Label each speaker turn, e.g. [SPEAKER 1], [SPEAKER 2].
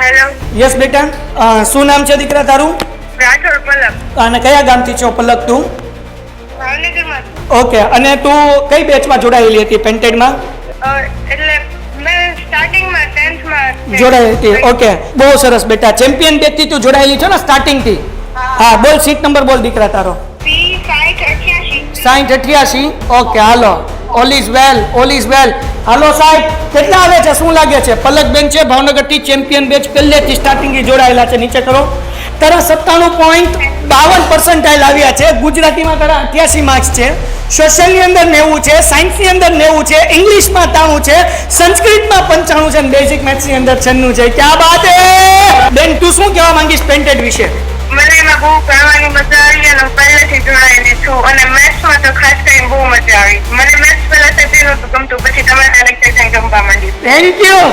[SPEAKER 1] Hello.
[SPEAKER 2] Yes બેટા, શું નામ છે દીકરા તારું?
[SPEAKER 1] રાઠોડ પલક.
[SPEAKER 2] અને કયા ગામથી છો પલક તું?
[SPEAKER 1] ભાવનગરમાં.
[SPEAKER 2] ઓકે, અને તું કઈ બેચમાં જોડાયેલી હતી પેન્ટેડમાં?
[SPEAKER 1] એટલે મેં સ્ટાર્ટિંગમાં 10th માં
[SPEAKER 2] જોડાયેલી હતી. ઓકે, બહુ સરસ બેટા. ચેમ્પિયન બેચથી તું જોડાયેલી છો ને સ્ટાર્ટિંગથી? હા, બોલ સીટ નંબર બોલ દીકરા તારો.
[SPEAKER 1] P6088.
[SPEAKER 2] 6088. ઓકે, હાલો. All is well, all is well. હાલો સાહેબ, કેટલા આવે છે? શું લાગે છે? પલક બેન છે ભાવનગરથી, ચેમ્પિયન બેચ પહેલેથી સ્ટાર્ટિંગથી જોડાયેલા છે. નીચે કરો. તારા 97.52% આવ્યા છે. ગુજરાતીમાં તારા 88 માર્ક્સ છે, સોશિયલની અંદર 90 છે, સાયન્સની અંદર 90 છે, ઇંગ્લિશમાં 93 છે, સંસ્કૃતમાં 95 છે અને બેઝિક મેથ્સની અંદર 96 છે. ક્યાં બાત હે બેન, તું શું કહેવા માંગીશ પેન્ટેડ વિશે?
[SPEAKER 1] મને એમાં બહુ ભણવાની મજા આવી અને હું પહેલેથી જોડાયેલી છું અને મેથ્સમાં તો ખાસ કરીને બહુ મજા આવી. મને મેથ્સ પહેલા થતી નહોતું ગમતું, પછી તમારા લેક્ચર જઈને ગમવા માંડ્યું.
[SPEAKER 2] Thank you.